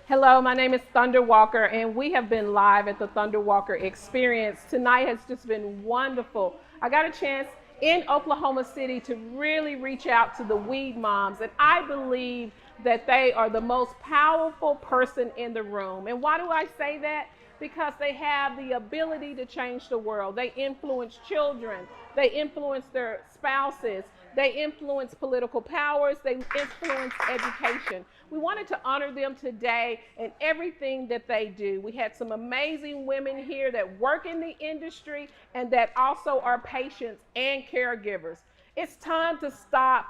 Hello, my name is Thunder Walker, and we have been live at the Thunder Walker Experience. Tonight has just been wonderful. I got a chance in Oklahoma City to really reach out to the weed moms, and I believe that they are the most powerful person in the room. And why do I say that? Because they have the ability to change the world. They influence children. They influence their spouses. They influence political powers. They influence education. We wanted to honor them today and everything that they do. We had some amazing women here that work in the industry and that also are patients and caregivers. It's time to stop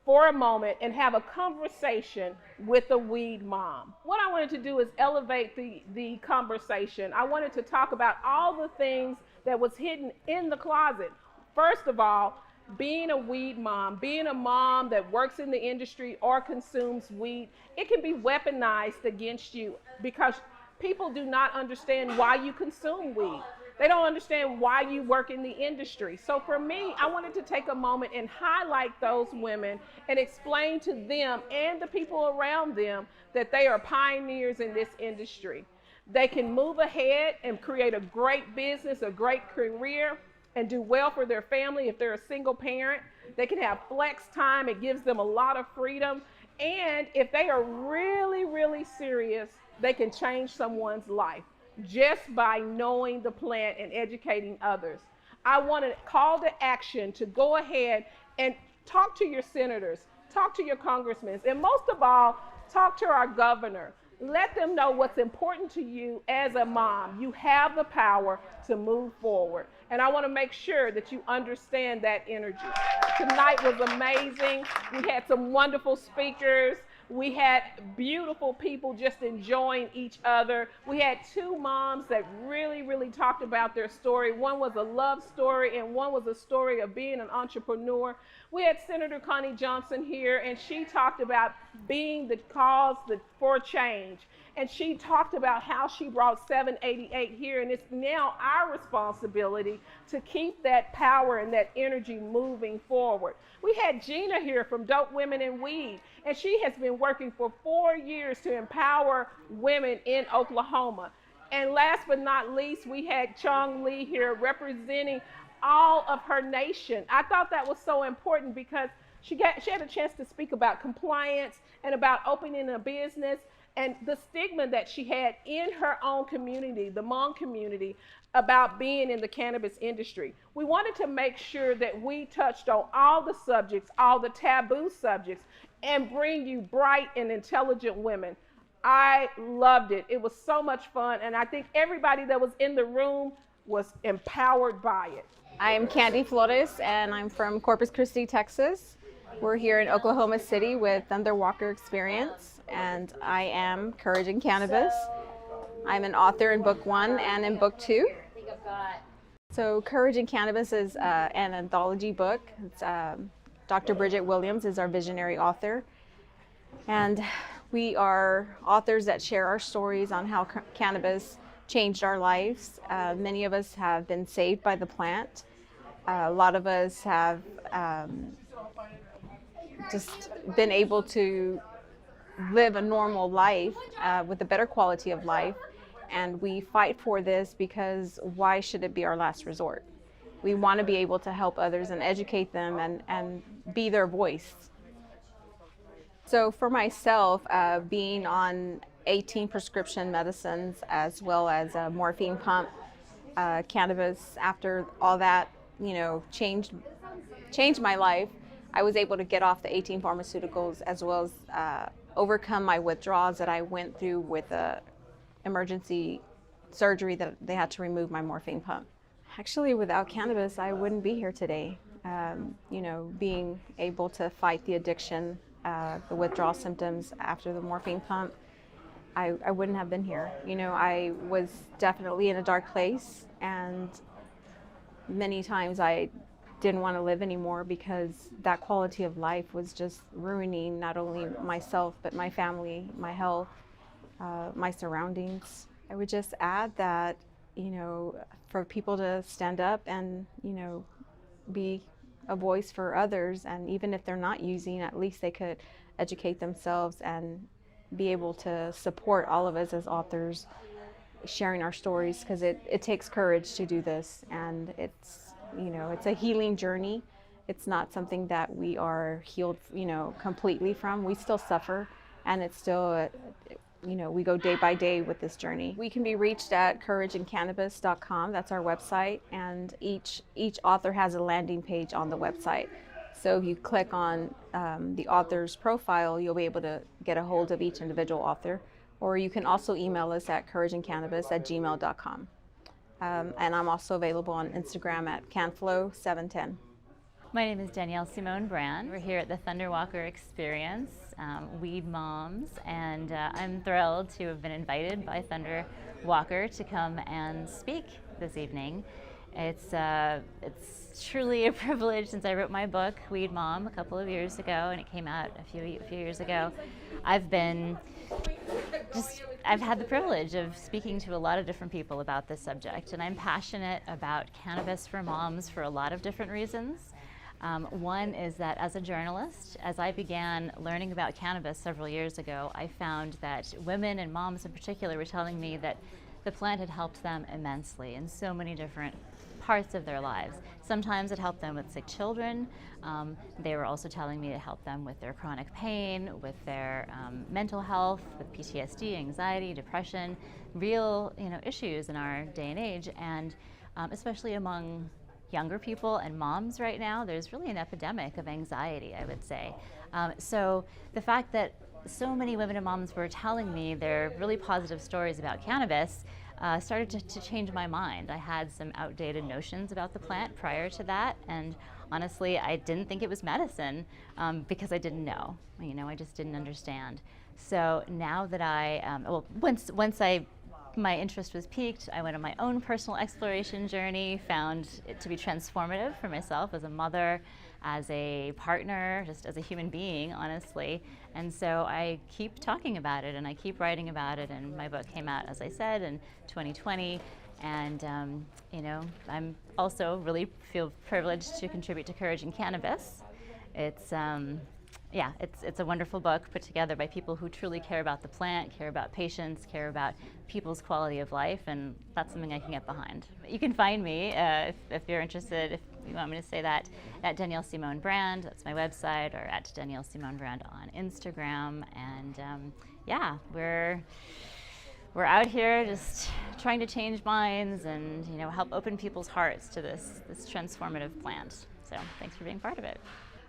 for a moment and have a conversation with a weed mom. What I wanted to do is elevate the conversation. I wanted to talk about all the things that was hidden in the closet. First of all, being a weed mom, being a mom that works in the industry or consumes weed, it can be weaponized against you because people do not understand why you consume weed. They don't understand why you work in the industry. So for me, I wanted to take a moment and highlight those women and explain to them and the people around them that they are pioneers in this industry. They can move ahead and create a great business, a great career, and do well for their family. If they're a single parent, they can have flex time. It gives them a lot of freedom. And if they are really, really serious, they can change someone's life just by knowing the plant and educating others. I want to call to action to go ahead and talk to your senators, talk to your congressmen, and most of all, talk to our governor. Let them know what's important to you as a mom. You have the power to move forward. And I want to make sure that you understand that energy. Tonight was amazing. We had some wonderful speakers. We had beautiful people just enjoying each other. We had two moms that really, really talked about their story. One was a love story and one was a story of being an entrepreneur. We had Senator Connie Johnson here, and she talked about being the cause for change. And she talked about how she brought 788 here, and it's now our responsibility to keep that power and that energy moving forward. We had Gina here from Dope Women in Weed, And she has been working for 4 years to empower women in Oklahoma. And last but not least, we had Chung Lee here representing all of her nation. I thought that was so important because she had a chance to speak about compliance and about opening a business and the stigma that she had in her own community, the Hmong community, about being in the cannabis industry. We wanted to make sure that we touched on all the subjects, all the taboo subjects, and bring you bright and intelligent women. I loved it. It was so much fun, and I think everybody that was in the room was empowered by it. I am Candy Flores, and I'm from Corpus Christi, Texas. We're here in Oklahoma City with Thunder Walker Experience, and I am Courage in Cannabis. I'm an author in book 1 and in book 2. So Courage in Cannabis is an anthology book. It's, Dr. Bridget Williams is our visionary author. And we are authors that share our stories on how cannabis changed our lives. Many of us have been saved by the plant. A lot of us have just been able to live a normal life with a better quality of life. And we fight for this because why should it be our last resort? We want to be able to help others and educate them and be their voice. So for myself, being on 18 prescription medicines as well as a morphine pump, cannabis, after all that, changed my life. I was able to get off the 18 pharmaceuticals as well as overcome my withdrawals that I went through with a emergency surgery that they had to remove my morphine pump. Actually, without cannabis, I wouldn't be here today. Being able to fight the addiction, the withdrawal symptoms after the morphine pump, I wouldn't have been here. I was definitely in a dark place, and many times I didn't want to live anymore because that quality of life was just ruining not only myself, but my family, my health, my surroundings. I would just add that, for people to stand up and, be a voice for others, and even if they're not using, at least they could educate themselves and be able to support all of us as authors sharing our stories, because it takes courage to do this, and it's a healing journey. It's not something that we are healed completely from. We still suffer, and it's still we go day by day with this journey. We can be reached at courageincannabis.com. That's our website, and each author has a landing page on the website. So if you click on the author's profile, you'll be able to get a hold of each individual author, or you can also email us at courageincannabis@gmail.com. And I'm also available on Instagram at canflow710. My name is Danielle Simone Brand. We're here at the Thunder Walker Experience, Weed Moms, and I'm thrilled to have been invited by Thunder Walker to come and speak this evening. It's truly a privilege since I wrote my book, Weed Mom, a couple of years ago, and it came out a few years ago. I've had the privilege of speaking to a lot of different people about this subject, and I'm passionate about cannabis for moms for a lot of different reasons. One is that as a journalist, as I began learning about cannabis several years ago, I found that women and moms in particular were telling me that the plant had helped them immensely in so many different parts of their lives. Sometimes it helped them with sick children. They were also telling me it helped them with their chronic pain, with their mental health, with PTSD, anxiety, depression, real issues in our day and age, and especially among younger people and moms right now, there's really an epidemic of anxiety, I would say. So the fact that so many women and moms were telling me their really positive stories about cannabis started to change my mind. I had some outdated notions about the plant prior to that, and honestly, I didn't think it was medicine because I didn't know. I just didn't understand. So now that my interest was piqued, I went on my own personal exploration journey, found it to be transformative for myself as a mother, as a partner, just as a human being, honestly. And so I keep talking about it and I keep writing about it, and my book came out, as I said, in 2020. And I'm also really feel privileged to contribute to Courage in Cannabis. It's yeah, it's a wonderful book put together by people who truly care about the plant, care about patients, care about people's quality of life, and that's something I can get behind. You can find me if you're interested, if you want me to say that, at Danielle Simone Brand. That's my website, or at Danielle Simone Brand on Instagram. And yeah, we're out here just trying to change minds and help open people's hearts to this transformative plant. So thanks for being part of it.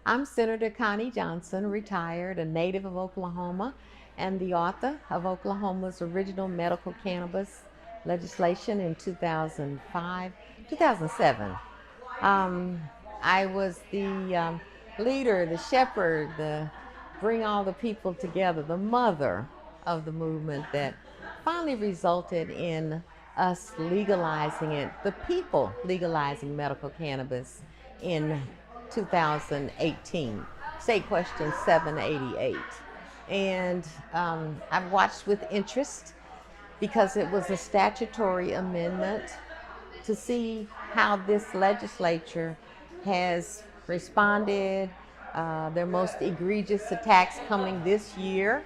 I'm Senator Connie Johnson, retired, a native of Oklahoma, and the author of Oklahoma's original medical cannabis legislation in 2007. I was the leader, the shepherd, the bring all the people together, the mother of the movement that finally resulted in us legalizing it, the people legalizing medical cannabis in 2018, State Question 788. And I've watched with interest because it was a statutory amendment to see how this legislature has responded. Their most egregious attacks coming this year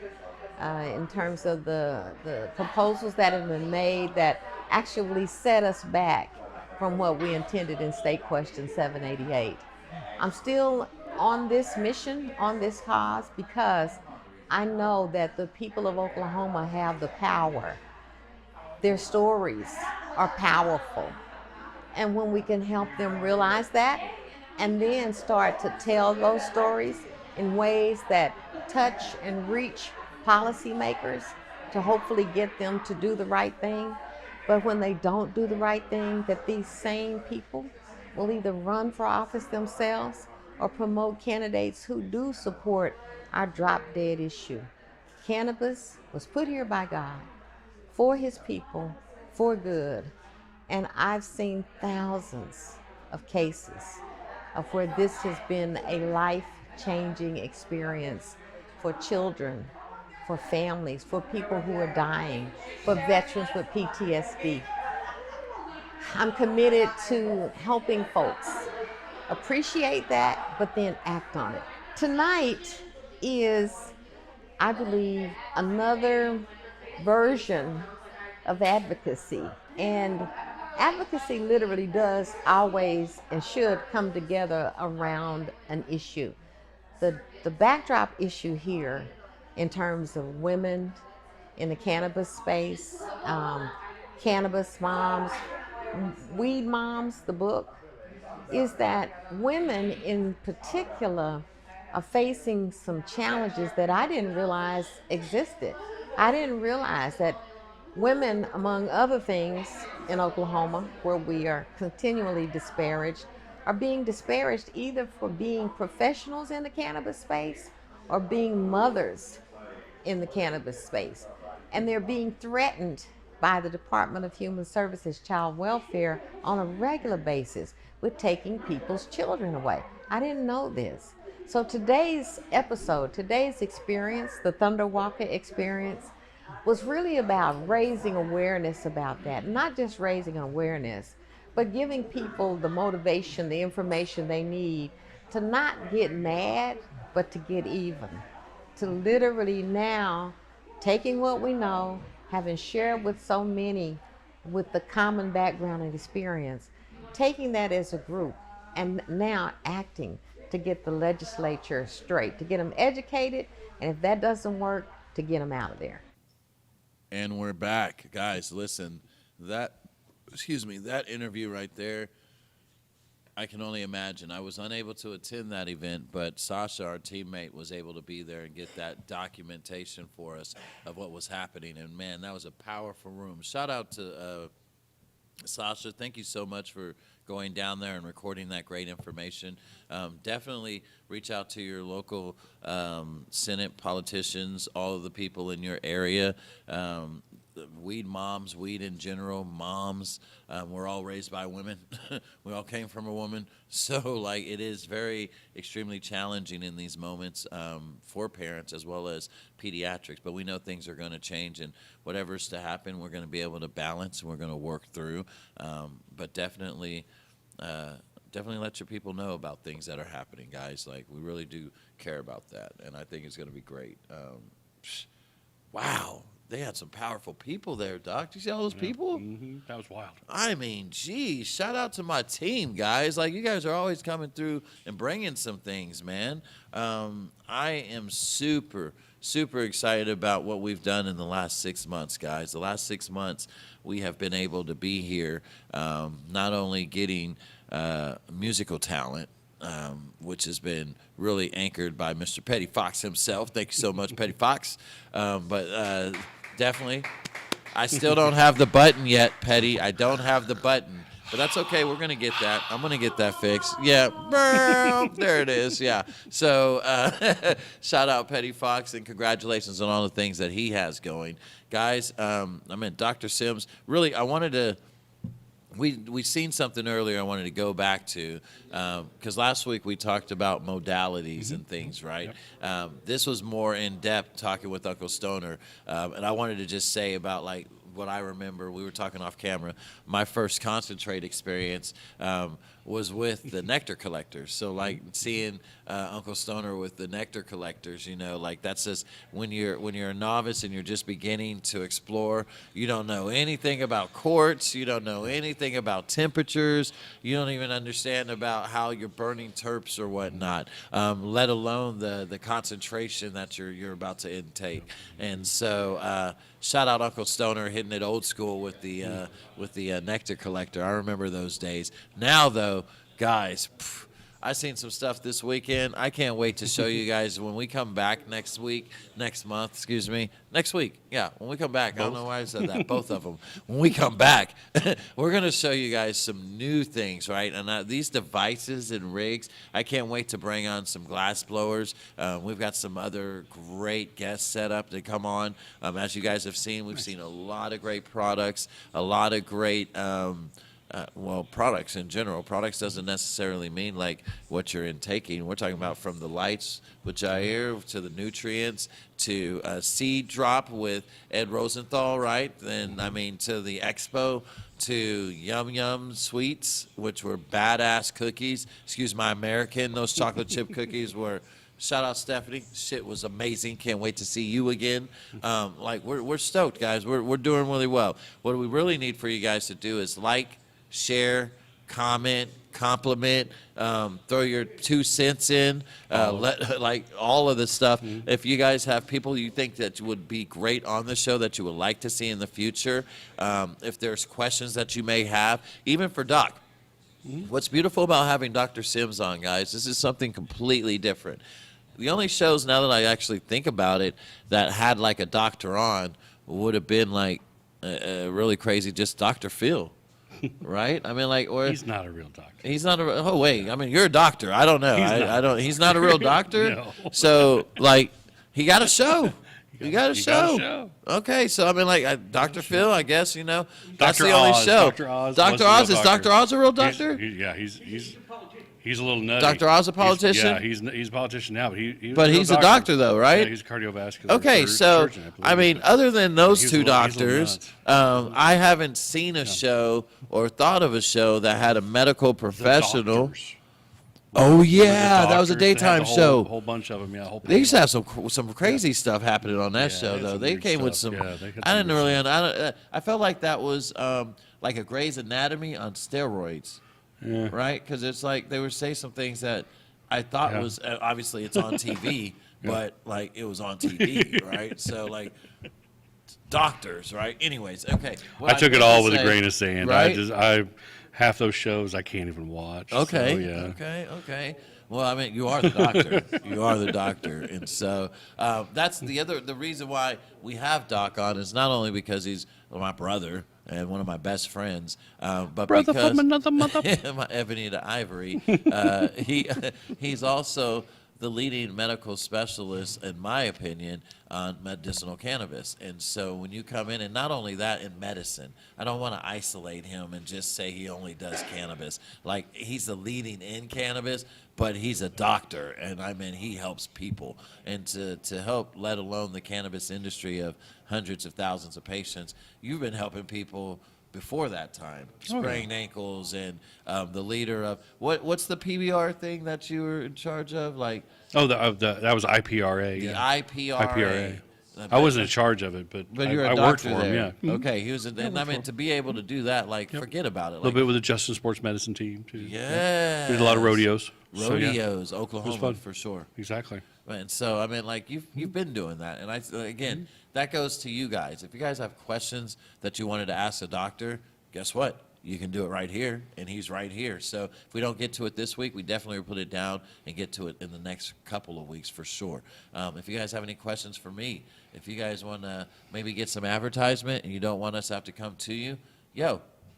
in terms of the proposals that have been made that actually set us back from what we intended in State Question 788. I'm still on this mission, on this cause, because I know that the people of Oklahoma have the power. Their stories are powerful. And when we can help them realize that and then start to tell those stories in ways that touch and reach policymakers to hopefully get them to do the right thing. But when they don't do the right thing, that these same people will either run for office themselves or promote candidates who do support our drop dead issue. Cannabis was put here by God for his people, for good. And I've seen thousands of cases of where this has been a life-changing experience for children, for families, for people who are dying, for veterans with PTSD. I'm committed to helping folks appreciate that, but then act on it. Tonight is, I believe, another version of advocacy. And advocacy literally does always and should come together around an issue. The backdrop issue here in terms of women in the cannabis space, cannabis moms, weed moms, the book, is that women in particular are facing some challenges that I didn't realize existed. I didn't realize that women, among other things, in Oklahoma, where we are continually disparaged, are being disparaged either for being professionals in the cannabis space or being mothers in the cannabis space. And they're being threatened by the Department of Human Services Child Welfare on a regular basis with taking people's children away. I didn't know this. So today's episode, today's experience, the Thunder Walker experience, was really about raising awareness about that. Not just raising awareness, but giving people the motivation, the information they need to not get mad, but to get even. To literally now, taking what we know, having shared with so many with the common background and experience, taking that as a group and now acting to get the legislature straight, to get them educated, and if that doesn't work, to get them out of there. And we're back. Guys, listen, that interview right there, I can only imagine. I was unable to attend that event, but Sasha, our teammate, was able to be there and get that documentation for us of what was happening. And, man, that was a powerful room. Shout out to Sasha. Thank you so much for going down there and recording that great information. Definitely reach out to your local Senate politicians, all of the people in your area. Weed moms, weed in general, moms. We're all raised by women. We all came from a woman. So, like, it is very extremely challenging in these moments for parents as well as pediatrics. But we know things are going to change, and whatever's to happen, we're going to be able to balance and we're going to work through. But definitely definitely let your people know about things that are happening, guys. Like, we really do care about that, and I think it's going to be great. Wow, they had some powerful people there, Doc. Did you see all those people? Mm-hmm. That was wild. I mean, geez, shout out to my team, guys. Like, you guys are always coming through and bringing some things, man. I am super excited about what we've done in the last 6 months, guys. The last 6 months, we have been able to be here, not only getting musical talent, which has been really anchored by Mr. Petty Fox himself. Thank you so much, Petty Fox. But definitely, I still don't have the button yet, Petty. I don't have the button. But that's okay. We're going to get that. I'm going to get that fixed. Yeah. There it is. Yeah. So shout out Petty Fox, and congratulations on all the things that he has going. Guys, Dr. Sims, really, I wanted to – we seen something earlier I wanted to go back to, because last week we talked about modalities and things, right? Yep. This was more in-depth talking with Uncle Stoner, and I wanted to just say about, like, what I remember, we were talking off camera, my first concentrate experience was with the nectar collectors. So, like, seeing Uncle Stoner with the nectar collectors, you know, like, that's just when you're a novice and you're just beginning to explore, you don't know anything about quartz, you don't know anything about temperatures, you don't even understand about how you're burning terps or whatnot, let alone the concentration that you're about to intake. And so shout out Uncle Stoner hitting it old school with the nectar collector. I remember those days. Now, though, guys, I seen some stuff this weekend. I can't wait to show you guys when we come back next week, next week. Yeah, when we come back. Both? I don't know why I said that. Both of them. When we come back, we're going to show you guys some new things, right? And these devices and rigs, I can't wait to bring on some glass blowers. We've got some other great guests set up to come on. As you guys have seen, we've seen a lot of great products, a lot of great products in general. Products doesn't necessarily mean like what you're intaking. We're talking about from the lights with Jair to the nutrients to seed drop with Ed Rosenthal, right? Then, to the expo, to Yum Yum Sweets, which were badass cookies. Excuse my American. Those chocolate chip cookies were. Shout out Stephanie. Shit was amazing. Can't wait to see you again. We're stoked, guys. We're doing really well. What we really need for you guys to do is like, share, comment, compliment, throw your 2 cents in, all of this stuff. Mm-hmm. If you guys have people you think that would be great on the show that you would like to see in the future, if there's questions that you may have, even for Doc. Mm-hmm. What's beautiful about having Dr. Sims on, guys, this is something completely different. The only shows, now that I actually think about it, that had like a doctor on would have been like really crazy, just Dr. Phil. Right? Or he's not a real doctor. He's not a. Oh wait, you're a doctor. I don't know. I don't. He's not a real doctor. No. So he got a show. He got a show. Okay, so Dr. Phil, I guess that's the only show. Dr. Oz. Dr. Oz is Dr. Oz a real doctor? He's a little nutty. Dr. Oz a politician? He's a politician now, but he's a doctor though, right? Yeah, he's a cardiovascular. Okay, surgeon, other than those two doctors, I haven't seen a show or thought of a show that had a medical professional. Oh yeah, that was a daytime show. A whole bunch of them, yeah. They used to have some crazy stuff happening on that show, though. They came with some. I didn't really. I felt like that was like a Grey's Anatomy on steroids. Yeah. Right? Because it's like they would say some things that I thought was obviously it's on TV, but it was on TV, right? So doctors, right? Anyways, okay. I took it all with a grain of sand. Right? Half those shows I can't even watch. Okay. So, yeah. Okay. Well, you are the doctor. You are the doctor, and so that's the reason why we have Doc on is not only because he's my brother and one of my best friends, but brother because from another mother, my Ebony to Ivory, he's also the leading medical specialist, in my opinion, on medicinal cannabis. And so when you come in, and not only that, in medicine, I don't want to isolate him and just say he only does cannabis. He's the leading in cannabis, but he's a doctor, and he helps people. And to help, let alone the cannabis industry of hundreds of thousands of patients, you've been helping people before that time, sprained ankles, and the leader of what's the PBR thing that you were in charge of? Like that was IPRA. the IPRA. I wasn't in charge of it, but you're a I worked doctor for him. there. Yeah. Okay, he was, and I mean to be able to do that, like forget about it. A little bit with the Justin Sports Medicine team too. Yeah, we did a lot of rodeos. Rodeos, So, yeah. Oklahoma for sure. Exactly. And so I mean, like you've been doing that, and again that goes to you guys. If you guys have questions that you wanted to ask a doctor, guess what? You can do it right here, and he's right here. So if we don't get to it this week, we definitely will put it down and get to it in the next couple of weeks for sure. If you guys have any questions for me, if you guys want to maybe get some advertisement and you don't want us to have to come to you,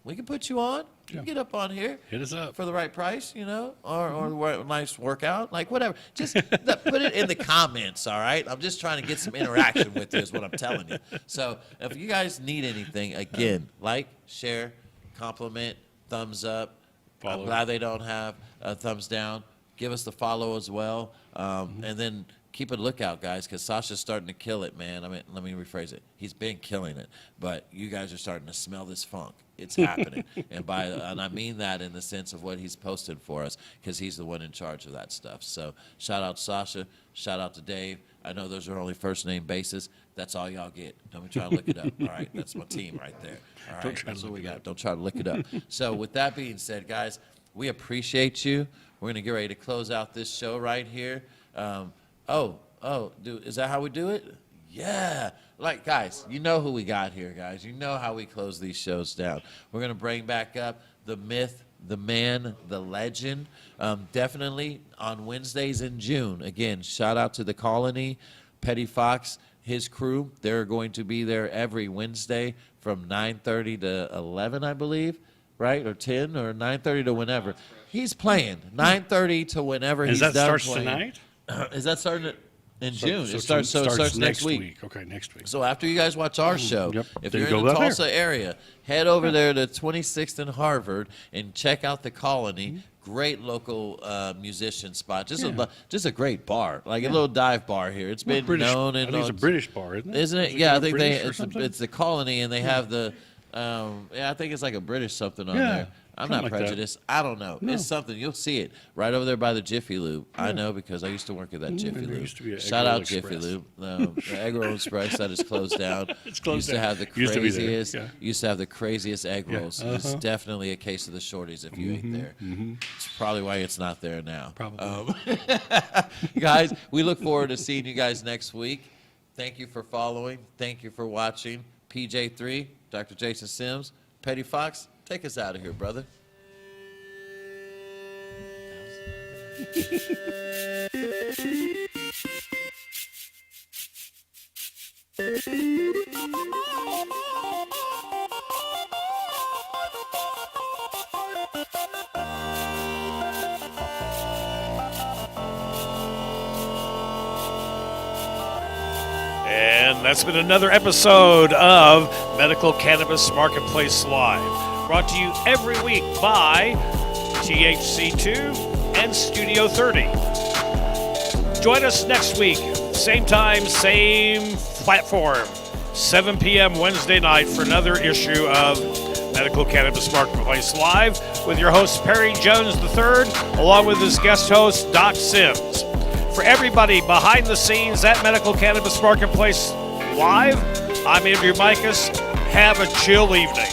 we can put you on. You can get up on here. Hit us up. For the right price, or a nice workout, like whatever. Just put it in the comments, all right? I'm just trying to get some interaction with you is what I'm telling you. So if you guys need anything, again, like, share, compliment, thumbs up. Follow. I'm glad they don't have a thumbs down. Give us the follow as well. And then keep a lookout, guys, because Sasha's starting to kill it, man. I mean, let me rephrase it. He's been killing it, but you guys are starting to smell this funk. It's happening. and I mean that in the sense of what he's posted for us, because he's the one in charge of that stuff. So shout out to Sasha. Shout out to Dave. I know those are only first name basis. That's all y'all get. Don't be trying to look it up. All right, that's my team right there. All right, that's what we got. Don't try to look it up. So with that being said, guys, we appreciate you. We're going to get ready to close out this show right here. Is that how we do it? Yeah. Like, guys, you know who we got here, guys. You know how we close these shows down. We're going to bring back up the myth, the man, the legend. Definitely on Wednesdays in June. Again, shout out to the Colony, Petty Fox, his crew. They're going to be there every Wednesday from 9:30 to 11, I believe, right? Or 10 or 9:30 to whenever. He's playing 9:30 to whenever he's done playing. Is that starts tonight? Is that starting in June? So it starts next week. Okay, next week. So after you guys watch our show, if Then you're go in the out there. Tulsa area, head over there to 26th and Harvard and check out the Colony. Great local musician spot. Just a great bar, like a little dive bar here. It's been known. I think it's a British bar, isn't it? Isn't it? Is Yeah, I it think British or it's the Colony, and they have the. I think it's like a British something on there. I'm not something like that. prejudiced. I don't know. No. It's something. You'll see it right over there by the Jiffy Lube. I know because I used to work at that Jiffy and there Lube. used to be an Shout Egg Roll out Jiffy Express. Lube. The Egg Roll Express that is closed down. It's closed used to down. have the Used to be there, craziest. yeah. Used to have the craziest egg Yeah. rolls. It's definitely a case of the shorties if you ate there. It's probably why it's not there now. Probably. Guys, we look forward to seeing you guys next week. Thank you for following. Thank you for watching. PJ3, Dr. Jason Sims, Petty Fox, take us out of here, brother. And that's been another episode of Medical Cannabis Marketplace Live, brought to you every week by THC2 and Studio 30. Join us next week, same time, same platform, 7 p.m. Wednesday night for another issue of Medical Cannabis Marketplace Live with your host Perry Jones III, along with his guest host Doc Sims. For everybody behind the scenes at Medical Cannabis Marketplace Live, I'm Andrew Micus. Have a chill evening.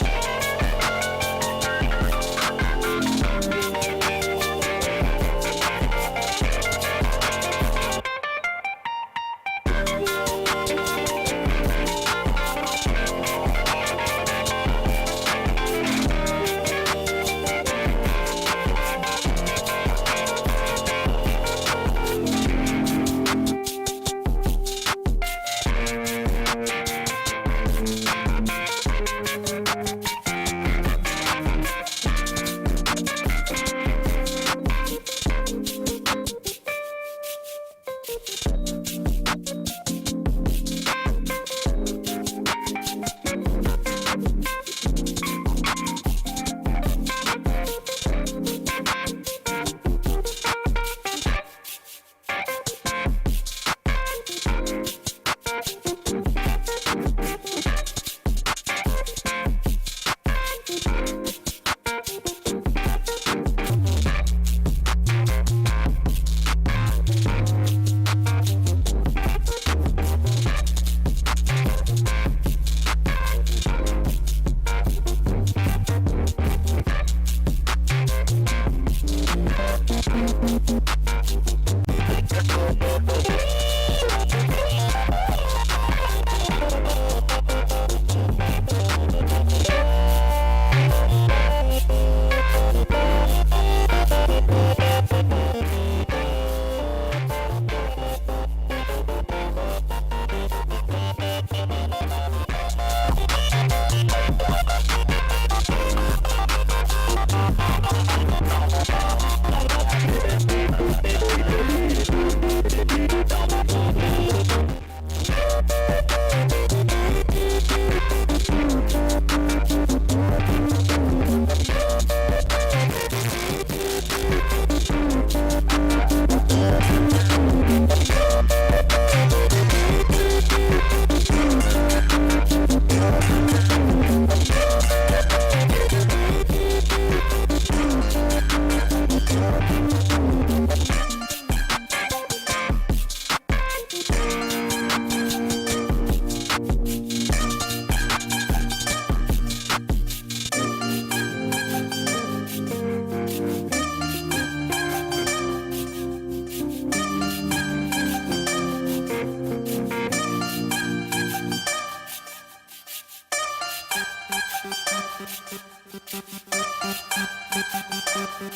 Thank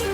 you.